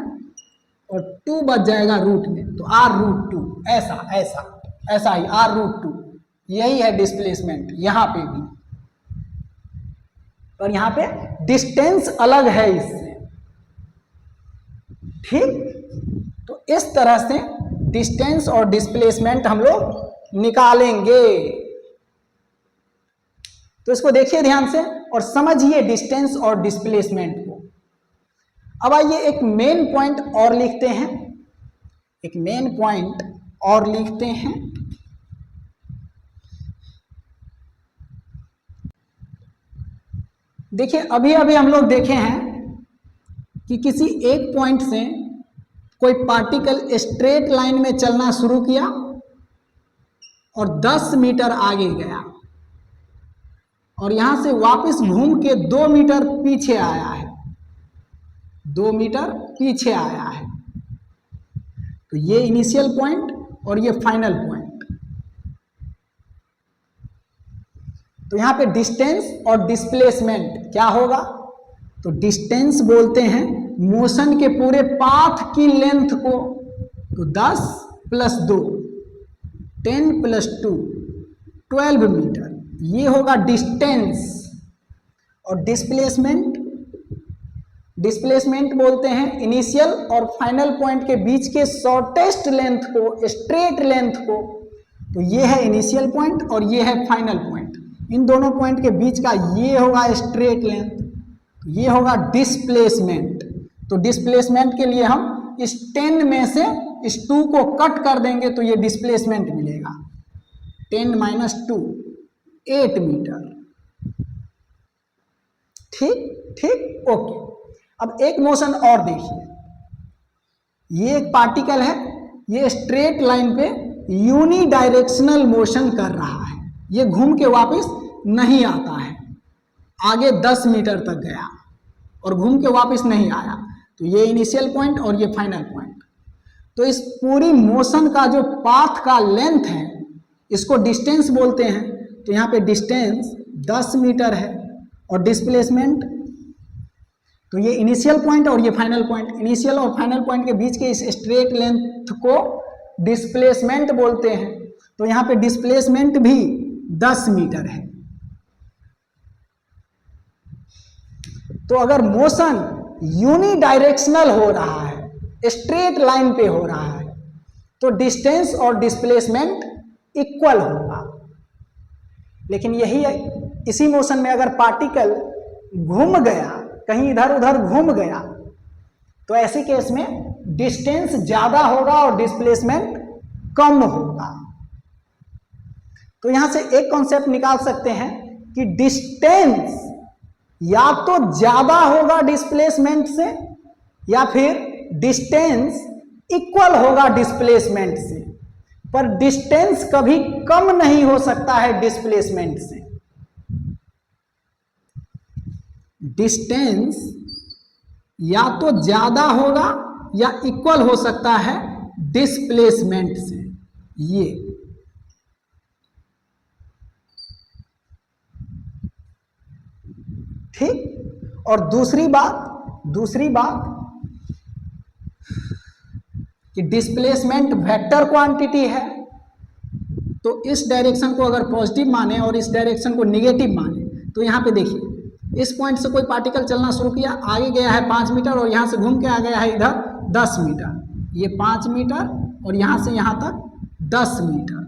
और 2 बच जाएगा रूट में, तो r√2, ऐसा ही r√2, यही है डिस्प्लेसमेंट यहाँ पे भी, और यहाँ पे डिस्टेंस अलग है इससे, ठीक। तो इस तरह से डिस्टेंस और डिस्प्लेसमेंट हम लोग निकालेंगे। तो इसको देखिए ध्यान से और समझिए डिस्टेंस और डिस्प्लेसमेंट को। अब आइए एक मेन पॉइंट और लिखते हैं, एक मेन पॉइंट और लिखते हैं। देखिए अभी हम लोग देखे हैं कि किसी एक पॉइंट से कोई पार्टिकल स्ट्रेट लाइन में चलना शुरू किया और 10 मीटर आगे गया और यहां से वापस घूम के 2 मीटर पीछे आया है, 2 मीटर पीछे आया है। तो ये इनिशियल पॉइंट और ये फाइनल पॉइंट। तो यहां पे डिस्टेंस और डिस्प्लेसमेंट क्या होगा, तो डिस्टेंस बोलते हैं मोशन के पूरे पाथ की लेंथ को, तो 10 + 2 10 + 2 12 मीटर, ये होगा डिस्टेंस। और डिस्प्लेसमेंट बोलते हैं इनिशियल और फाइनल पॉइंट के बीच के शॉर्टेस्ट लेंथ को, स्ट्रेट लेंथ को, तो ये है इनिशियल पॉइंट और ये है फाइनल पॉइंट। इन दोनों पॉइंट के बीच का ये होगा स्ट्रेट लेंथ, ये होगा डिस्प्लेसमेंट। तो डिस्प्लेसमेंट के लिए हम इस 10 में से इस 2 को कट कर देंगे तो ये डिस्प्लेसमेंट मिलेगा, 10 - 2 8 मीटर, ठीक ओके। अब एक मोशन और देखिए, ये एक पार्टिकल है, ये स्ट्रेट लाइन पे यूनिडायरेक्शनल मोशन कर रहा है, ये घूम के वापस नहीं आता है, आगे 10 मीटर तक गया और घूम के वापस नहीं आया, तो ये इनिशियल पॉइंट और ये फाइनल पॉइंट। तो इस पूरी मोशन का जो पाथ का लेंथ है इसको डिस्टेंस बोलते हैं। तो यहाँ पे डिस्टेंस 10 मीटर है और डिस्प्लेसमेंट, तो ये इनिशियल पॉइंट और ये फाइनल पॉइंट, इनिशियल और फाइनल पॉइंट के बीच के इस स्ट्रेट लेंथ को डिस्प्लेसमेंट बोलते हैं। तो यहाँ पे डिस्प्लेसमेंट भी 10 मीटर है। तो अगर मोशन यूनिडायरेक्शनल हो रहा है, स्ट्रेट लाइन पे हो रहा है, तो डिस्टेंस और डिस्प्लेसमेंट इक्वल होगा। लेकिन यही इसी मोशन में अगर पार्टिकल घूम गया, कहीं इधर उधर घूम गया, तो ऐसे केस में डिस्टेंस ज्यादा होगा और डिस्प्लेसमेंट कम होगा। तो यहां से एक कॉन्सेप्ट निकाल सकते हैं कि डिस्टेंस या तो ज्यादा होगा डिस्प्लेसमेंट से या फिर डिस्टेंस इक्वल होगा डिस्प्लेसमेंट से, पर डिस्टेंस कभी कम नहीं हो सकता है डिस्प्लेसमेंट से। डिस्टेंस या तो ज्यादा होगा या इक्वल हो सकता है डिस्प्लेसमेंट से। ये ठीक। और दूसरी बात कि डिस्प्लेसमेंट वेक्टर क्वांटिटी है, तो इस डायरेक्शन को अगर पॉजिटिव माने और इस डायरेक्शन को नेगेटिव माने, तो यहां पे देखिए इस पॉइंट से कोई पार्टिकल चलना शुरू किया, आगे गया है 5 मीटर और यहां से घूम के आ गया है इधर 10 मीटर, ये 5 मीटर और यहां से यहां तक 10 मीटर।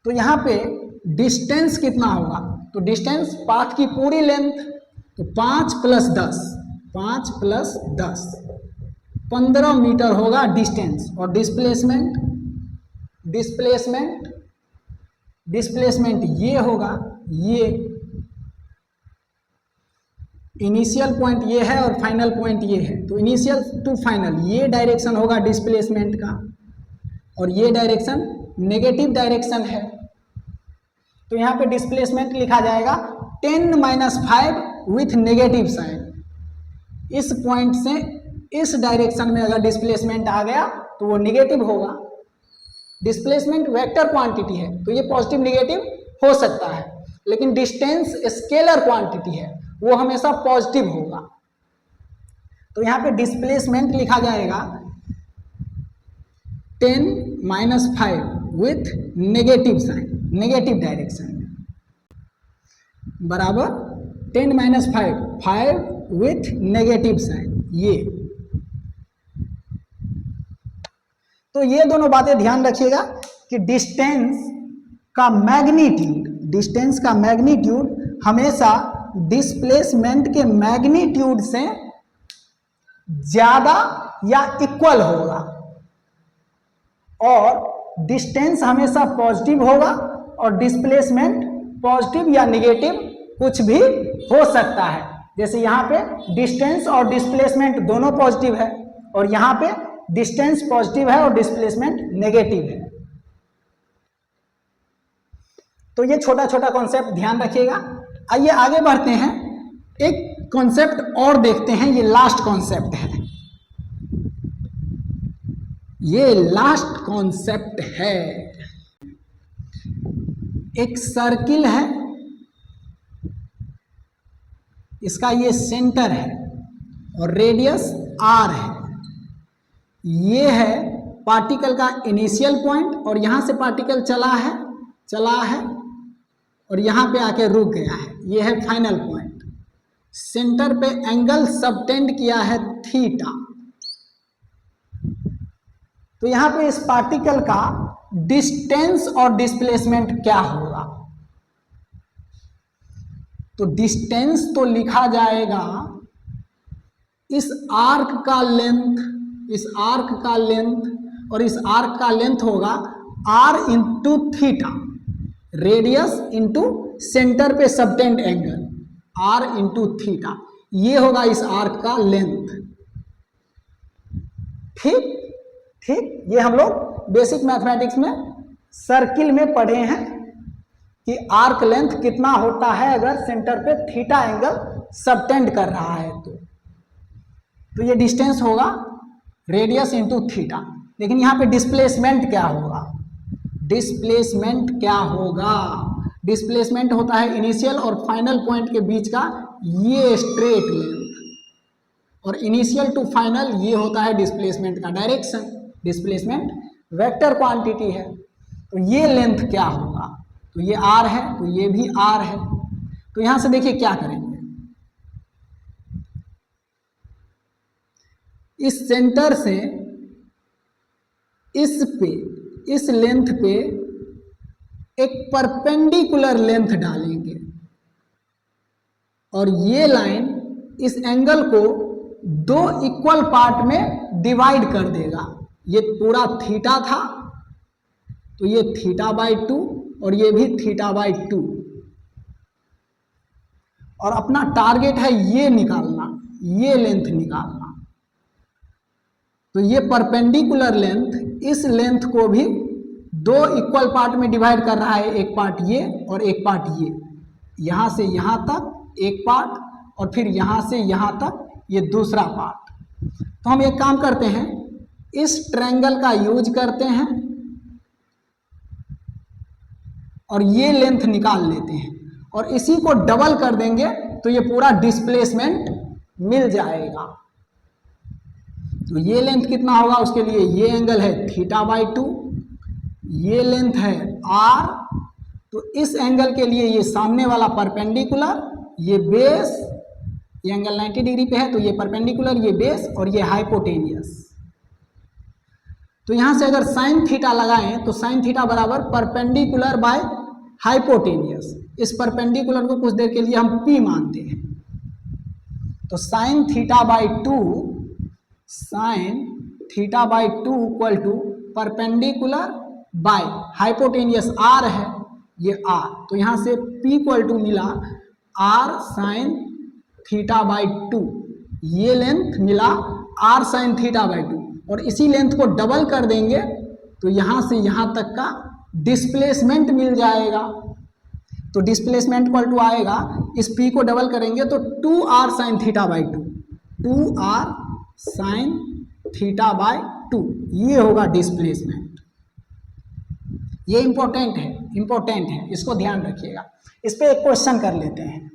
तो यहां पे डिस्टेंस कितना होगा, तो डिस्टेंस पाथ की पूरी लेंथ, तो 5 + 10, 5 + 10 15 मीटर होगा डिस्टेंस। और डिस्प्लेसमेंट ये होगा, ये इनिशियल पॉइंट ये है और फाइनल पॉइंट ये है, तो इनिशियल टू फाइनल ये डायरेक्शन होगा डिस्प्लेसमेंट का, और ये डायरेक्शन नेगेटिव डायरेक्शन है। तो यहां पे डिस्प्लेसमेंट लिखा जाएगा 10 - 5 विथ नेगेटिव साइन। इस पॉइंट से इस डायरेक्शन में अगर डिस्प्लेसमेंट आ गया तो वो नेगेटिव होगा। डिस्प्लेसमेंट वेक्टर क्वांटिटी है तो ये पॉजिटिव नेगेटिव हो सकता है, लेकिन डिस्टेंस स्केलर क्वांटिटी है, वो हमेशा पॉजिटिव होगा। तो यहां पे डिस्प्लेसमेंट लिखा जाएगा 10 - 5 with negative sign, negative direction में, बराबर 10 - 5 विथ नेगेटिव साइन। ये तो ये दोनों बातें ध्यान रखिएगा कि डिस्टेंस का मैग्नीट्यूड हमेशा डिस्प्लेसमेंट के मैग्नीट्यूड से ज्यादा या इक्वल होगा, और डिस्टेंस हमेशा पॉजिटिव होगा और डिस्प्लेसमेंट पॉजिटिव या निगेटिव कुछ भी हो सकता है। जैसे यहाँ पे डिस्टेंस और डिस्प्लेसमेंट दोनों पॉजिटिव है और यहाँ पे डिस्टेंस पॉजिटिव है और डिस्प्लेसमेंट नेगेटिव है। तो ये छोटा छोटा कॉन्सेप्ट ध्यान रखिएगा। आइए आगे बढ़ते हैं, एक कॉन्सेप्ट और देखते हैं, ये लास्ट कॉन्सेप्ट है। ये लास्ट कॉन्सेप्ट है, एक सर्किल है, इसका ये सेंटर है और रेडियस r है। ये है पार्टिकल का इनिशियल पॉइंट और यहां से पार्टिकल चला है और यहां पे आके रुक गया है, ये है फाइनल पॉइंट। सेंटर पे एंगल सबटेंड किया है थीटा। तो यहां पे इस पार्टिकल का डिस्टेंस और डिस्प्लेसमेंट क्या होगा, तो डिस्टेंस तो लिखा जाएगा इस आर्क का लेंथ, इस आर्क का लेंथ, और इस आर्क का लेंथ होगा r into theta, radius into centre पे subtend angle, r into theta, ये होगा इस आर्क का लेंथ। ठीक, ये हम लोग बेसिक मैथमेटिक्स में सर्किल में पढ़े हैं कि आर्क लेंथ कितना होता है अगर सेंटर पे थीटा एंगल सबटेंड कर रहा है। तो ये डिस्टेंस होगा रेडियस इंटू थीटा। लेकिन यहाँ पे डिस्प्लेसमेंट क्या होगा, डिस्प्लेसमेंट होता है इनिशियल और फाइनल पॉइंट के बीच का ये स्ट्रेट लेंथ, और इनिशियल टू फाइनल ये होता है डिस्प्लेसमेंट का डायरेक्शन। डिस्प्लेसमेंट वेक्टर क्वांटिटी है, तो ये लेंथ क्या होगा, तो ये r है, तो ये भी r है। तो यहां से देखिए क्या करेंगे, इस सेंटर से इस लेंथ पे एक परपेंडिकुलर लेंथ डालेंगे और ये लाइन इस एंगल को दो इक्वल पार्ट में डिवाइड कर देगा। ये पूरा थीटा था तो ये थीटा बाई 2 और ये भी थीटा बाई 2, और अपना टारगेट है ये निकालना, ये लेंथ निकालना। तो ये परपेंडिकुलर लेंथ इस लेंथ को भी दो इक्वल पार्ट में डिवाइड कर रहा है, एक पार्ट ये और एक पार्ट ये। यहां से यहां तक एक पार्ट और फिर यहां से यहां तक ये दूसरा पार्ट। तो हम एक काम करते हैं, इस ट्रायंगल का यूज करते हैं और ये लेंथ निकाल लेते हैं और इसी को डबल कर देंगे तो ये पूरा डिस्प्लेसमेंट मिल जाएगा। तो ये लेंथ कितना होगा, उसके लिए ये एंगल है थीटा बाई 2, ये लेंथ है r। तो इस एंगल के लिए ये सामने वाला परपेंडिकुलर, ये बेस, ये एंगल 90 डिग्री पे है तो ये परपेंडिकुलर, ये बेस और ये हाइपोटेनियस। तो यहां से अगर साइन थीटा लगाएं तो साइन थीटा बराबर परपेंडिकुलर बाय हाइपोटेनियस। इस परपेंडिकुलर को कुछ देर के लिए हम P मानते हैं। तो sine theta by 2, sine theta by 2 equal to perpendicular by hypotenuse r है, ये r। तो यहां से P इक्वल टू मिला r साइन थीटा बाई 2, ये लेंथ मिला r साइन थीटा बाई 2, और इसी लेंथ को डबल कर देंगे तो यहां से यहां तक का डिस्प्लेसमेंट मिल जाएगा। तो डिस्प्लेसमेंट इक्वल टू आएगा, इस P को डबल करेंगे तो 2r sign theta by 2, 2r sign theta by 2, ये होगा डिस्प्लेसमेंट। ये इंपॉर्टेंट है, इसको ध्यान रखिएगा। इस पे एक क्वेश्चन कर लेते हैं।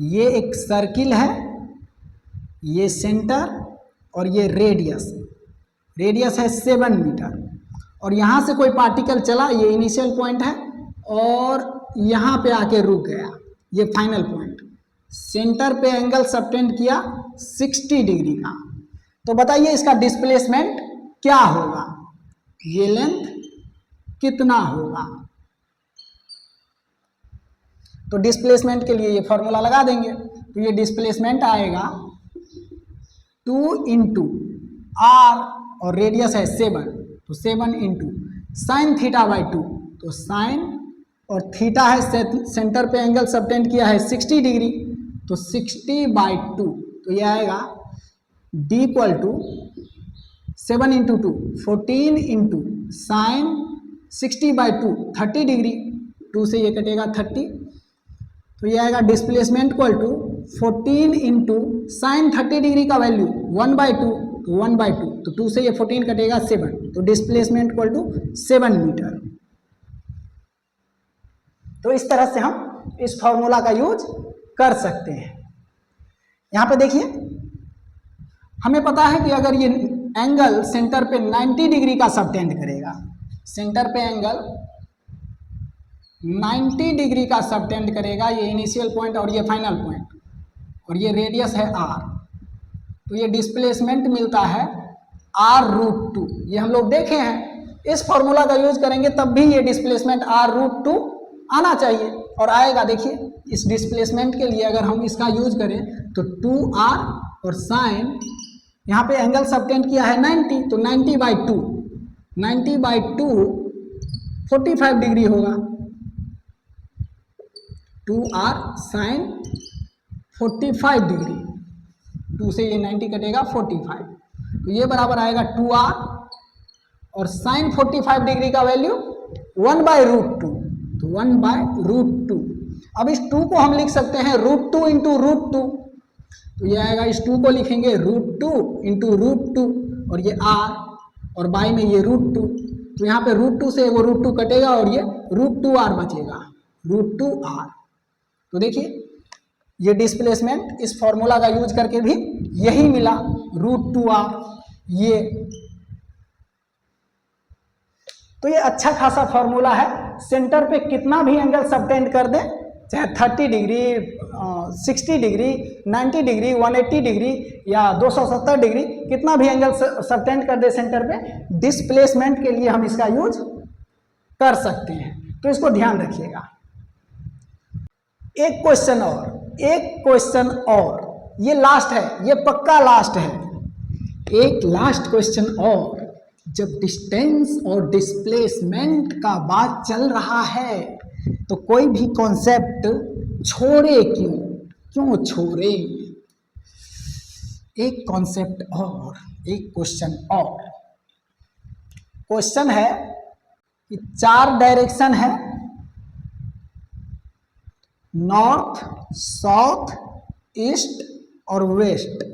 ये एक सर्किल है, ये सेंटर और ये रेडियस है 7 मीटर, और यहां से कोई पार्टिकल चला, ये इनिशियल पॉइंट है और यहां पे आके रुक गया, ये फाइनल पॉइंट। सेंटर पे एंगल सबटेंड किया 60 डिग्री का। तो बताइए इसका डिस्प्लेसमेंट क्या होगा, ये लेंथ कितना होगा। तो डिस्प्लेसमेंट के लिए ये फॉर्मूला लगा देंगे। तो ये डिस्प्लेसमेंट आएगा 2 इंटू r और रेडियस है 7, तो 7 इंटू साइन थीटा बाई 2, तो साइन और थीटा है सेंटर पे एंगल सबटेंड किया है 60 डिग्री, तो 60 बाई 2, तो ये आएगा d equal to 7 into 2 14 into sine 60 by 2 30 degree, 2 से ये कटेगा 30, तो ये आएगा displacement equal to 14 into sine 30 degree का वैल्यू 1/2, तो 1/2, तो 2 से ये 14 कटेगा 7, तो डिस्प्लेसमेंट इक्वल टू 7 मीटर। तो इस तरह से हम इस फॉर्मूला का यूज कर सकते हैं। यहां पे देखिए, हमें पता है कि अगर ये एंगल सेंटर पे 90 डिग्री का सबटेंड करेगा, सेंटर पे एंगल 90 डिग्री का सबटेंड करेगा, ये इनिशियल पॉइंट और ये फाइनल पॉइंट, और ये रेडियस है r, तो ये डिस्प्लेसमेंट मिलता है r√2। ये हम लोग देखे हैं, इस फॉर्मूला का यूज करेंगे तब भी ये डिस्प्लेसमेंट r√2 आना चाहिए, और आएगा। देखिए इस डिस्प्लेसमेंट के लिए अगर हम इसका यूज करें तो 2r और साइन, यहाँ पे एंगल सबटेंड किया है 90, तो 90/2, 90/2 45 डिग्री होगा, 2r साइन 45 डिग्री, 2 से ये 90 कटेगा 45, तो ये बराबर आएगा 2r और साइन 45 डिग्री का वैल्यू 1/√2, तो 1/√2। अब इस 2 को हम लिख सकते हैं √2 इंटू √2, तो ये आएगा, इस 2 को लिखेंगे √2 इंटू √2 और ये r और बाई में ये √2, तो यहाँ पे √2 से वो √2 कटेगा और ये √2r बचेगा, √2r। तो देखिए ये डिस्प्लेसमेंट इस फॉर्मूला का यूज करके भी यही मिला, √2r। ये तो ये अच्छा खासा फॉर्मूला है। सेंटर पे कितना भी एंगल सबटेंड कर दें, चाहे 30 डिग्री, 60 डिग्री, 90 डिग्री, 180 डिग्री या 270 डिग्री, कितना भी एंगल सबटेंड कर दे सेंटर पे, डिस्प्लेसमेंट के लिए हम इसका यूज कर सकते हैं, तो इसको ध्यान रखिएगा। एक क्वेश्चन और, ये लास्ट है, ये पक्का लास्ट है। एक लास्ट क्वेश्चन और, जब डिस्टेंस और डिस्प्लेसमेंट का बात चल रहा है तो कोई भी कॉन्सेप्ट छोड़े क्यों छोड़े। एक कॉन्सेप्ट और, एक क्वेश्चन और। क्वेश्चन है कि 4 डायरेक्शन है, नॉर्थ, साउथ, ईस्ट और वेस्ट,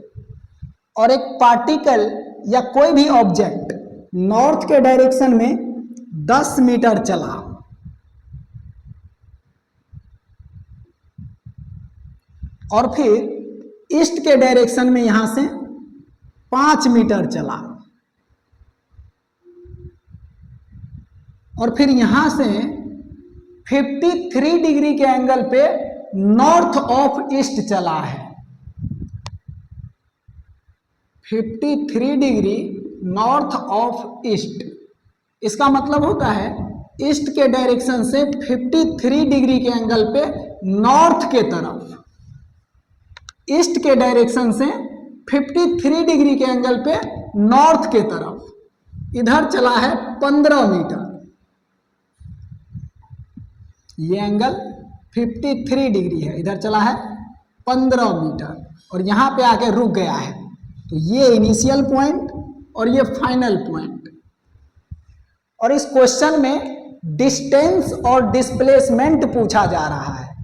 और एक पार्टिकल या कोई भी ऑब्जेक्ट नॉर्थ के डायरेक्शन में 10 मीटर चला और फिर ईस्ट के डायरेक्शन में यहां से 5 मीटर चला और फिर यहां से 53 डिग्री के एंगल पे नॉर्थ ऑफ ईस्ट चला है। 53 डिग्री नॉर्थ ऑफ ईस्ट, इसका मतलब होता है ईस्ट के डायरेक्शन से 53 डिग्री के एंगल पे नॉर्थ के तरफ, ईस्ट के डायरेक्शन से 53 डिग्री के एंगल पे नॉर्थ के तरफ इधर चला है 15 मीटर। ये एंगल 53 डिग्री है, इधर चला है 15 मीटर और यहां पे आके रुक गया है। तो ये इनिशियल पॉइंट और ये फाइनल पॉइंट। और इस क्वेश्चन में डिस्टेंस और डिस्प्लेसमेंट पूछा जा रहा है।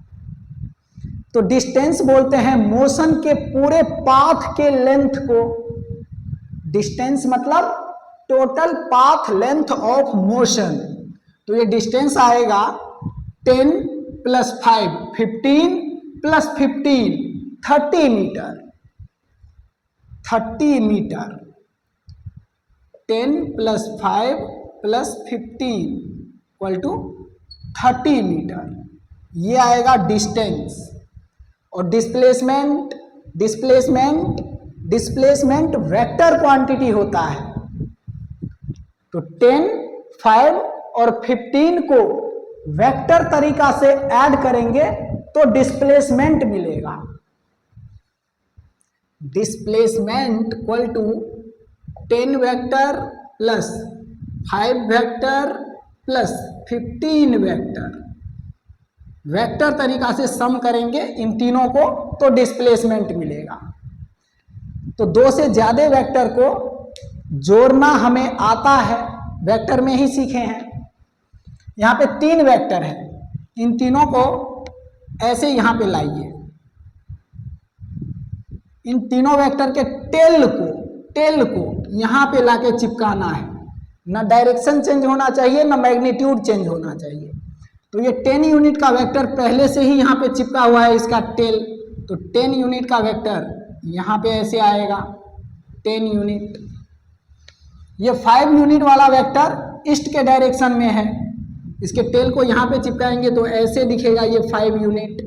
तो डिस्टेंस बोलते हैं मोशन के पूरे पाथ के लेंथ को, डिस्टेंस मतलब total path length of motion. तो ये डिस्टेंस आएगा 10 + 5 15 + 15 30 मीटर। 30 मीटर, 10 + 5 + 15 = 30 मीटर, ये आएगा डिस्टेंस। और डिस्प्लेसमेंट वेक्टर क्वांटिटी होता है। तो 10, 5 और 15 को वेक्टर तरीका से ऐड करेंगे तो डिस्प्लेसमेंट मिलेगा। Displacement = 10 vector + 5 vector + 15 vector, vector तरीका से सम करेंगे इन तीनों को तो डिस्प्लेसमेंट मिलेगा। तो 2 से ज्यादा वेक्टर को जोड़ना हमें आता है, वेक्टर में ही सीखे हैं। यहाँ पे 3 वेक्टर है, इन तीनों को ऐसे यहाँ पे लाइए। इन तीनों वेक्टर के टेल को यहाँ पे लाके चिपकाना है। ना डायरेक्शन चेंज होना चाहिए, ना मैग्नीट्यूड चेंज होना चाहिए। तो ये 10 यूनिट का वेक्टर पहले से ही यहाँ पे चिपका हुआ है, इसका टेल। तो 10 यूनिट का वेक्टर यहाँ पे ऐसे आएगा 10 यूनिट। ये 5 यूनिट वाला वेक्टर ईस्ट के डायरेक्शन में है, इसके टेल को यहाँ पे चिपकाएंगे तो ऐसे दिखेगा ये 5 यूनिट,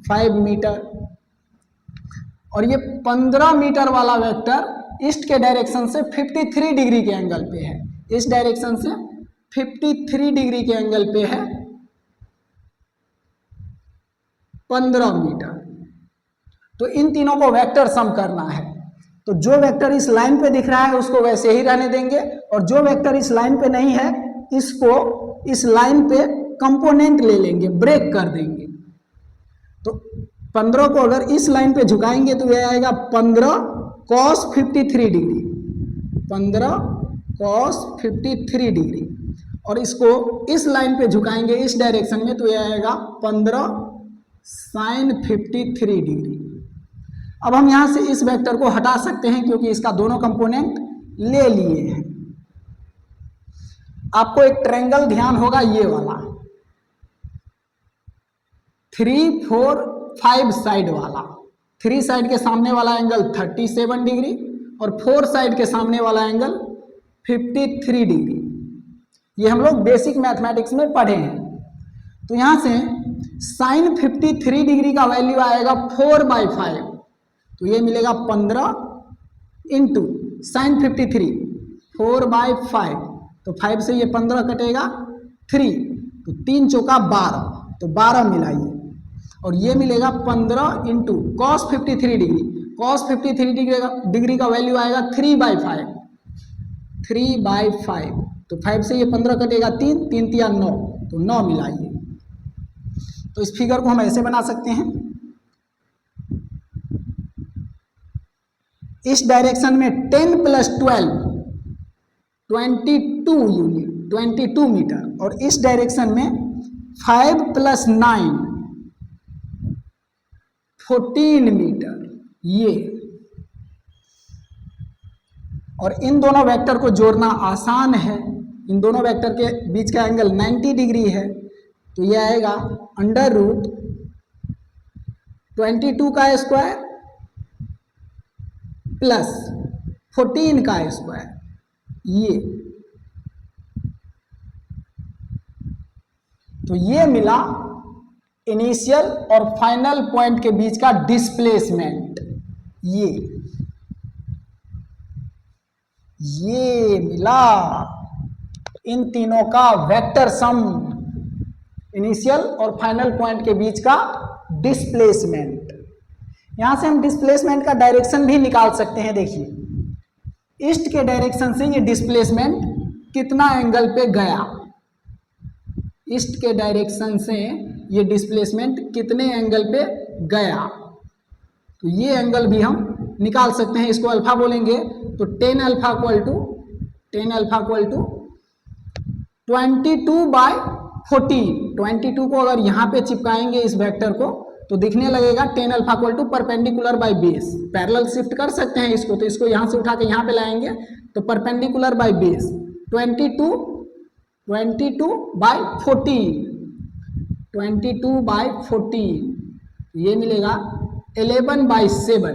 5 मीटर। और ये 15 मीटर वाला वेक्टर ईस्ट के डायरेक्शन से 53 डिग्री के एंगल पे है, इस डायरेक्शन से 53 डिग्री के एंगल पे है 15 मीटर। तो इन तीनों को वेक्टर सम करना है। तो जो वेक्टर इस लाइन पे दिख रहा है उसको वैसे ही रहने देंगे, और जो वेक्टर इस लाइन पे नहीं है इसको इस लाइन पे कंपोनेंट ले लेंगे, ब्रेक कर देंगे। तो 15 को अगर इस लाइन पे झुकाएंगे तो यह आएगा 15 cos 53 डिग्री, 15 cos 53 डिग्री। और इसको इस लाइन पे झुकाएंगे इस डायरेक्शन में तो यह आएगा 15 sin 53 डिग्री। अब हम यहां से इस वेक्टर को हटा सकते हैं क्योंकि इसका दोनों कंपोनेंट ले लिए हैं। आपको एक ट्रायंगल ध्यान होगा, ये वाला 3, 4, 5 साइड वाला। 3 साइड के सामने वाला एंगल 37 डिग्री और 4 साइड के सामने वाला एंगल 53 डिग्री। ये हम लोग बेसिक मैथमेटिक्स में पढ़े हैं। तो यहां से sin 53 डिग्री का वैल्यू आएगा 4/5, तो ये मिलेगा 15 इंटू sin 53 4/5, तो 5 से ये 15 कटेगा 3, तो 3 चौका 12, तो 12 मिलाइए और ये मिलेगा 15 into cos 53 degree. Cos 53 degree का वैल्यू आएगा 3/5, 3/5, तो 5 से ये 15 कटेगा 3, 3 तिया 9, तो 9 मिलाइए। तो इस फिगर को हम ऐसे बना सकते हैं, इस डायरेक्शन में 10 + 12 22 यूनिट, 22 मीटर, और इस डायरेक्शन में 5 + 9 14 मीटर, ये। और इन दोनों वेक्टर को जोड़ना आसान है, इन दोनों वेक्टर के बीच का एंगल 90 डिग्री है, तो ये आएगा √22 का स्क्वायर प्लस 14 का स्क्वायर, ये। तो ये मिला इनिशियल और फाइनल पॉइंट के बीच का डिस्प्लेसमेंट, ये मिला इन तीनों का वेक्टर सम, इनिशियल और फाइनल पॉइंट के बीच का डिस्प्लेसमेंट। यहां से हम डिस्प्लेसमेंट का डायरेक्शन भी निकाल सकते हैं। देखिए ईस्ट के डायरेक्शन से ये डिस्प्लेसमेंट कितना एंगल पे गया, ईस्ट के डायरेक्शन से ये डिस्प्लेसमेंट कितने एंगल पे गया, तो ये एंगल भी हम निकाल सकते हैं। इसको अल्फा बोलेंगे, तो 10 अल्फा इक्वल टू 22/14। 22 को अगर यहाँ पे चिपकाएंगे इस वेक्टर को, तो दिखने लगेगा 10 alpha equal to perpendicular by base. Parallel shift कर सकते हैं इसको, तो इसको यहाँ से उठा के यहाँ पे लाएंगे, तो परपेंडिकुलर बाय बेस 22/14, ये मिलेगा 11/7।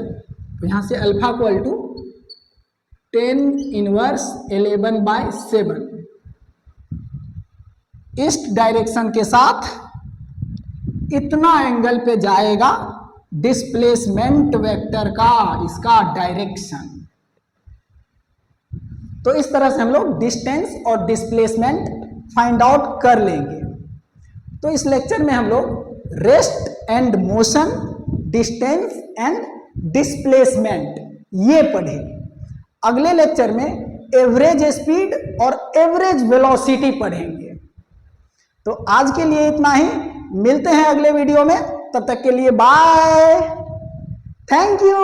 तो यहाँ से alpha equal to 10 inverse 11/7। East direction के साथ इतना एंगल पे जाएगा डिस्प्लेसमेंट वेक्टर का, इसका डायरेक्शन। तो इस तरह से हम लोग डिस्टेंस और डिस्प्लेसमेंट फाइंड आउट कर लेंगे। तो इस लेक्चर में हम लोग rest and motion, distance and displacement ये पढ़े। अगले लेक्चर में एवरेज स्पीड और एवरेज वेलोसिटी पढ़ेंगे। तो आज के लिए इतना ही, मिलते हैं अगले वीडियो में, तब तक के लिए बाय, थैंक यू।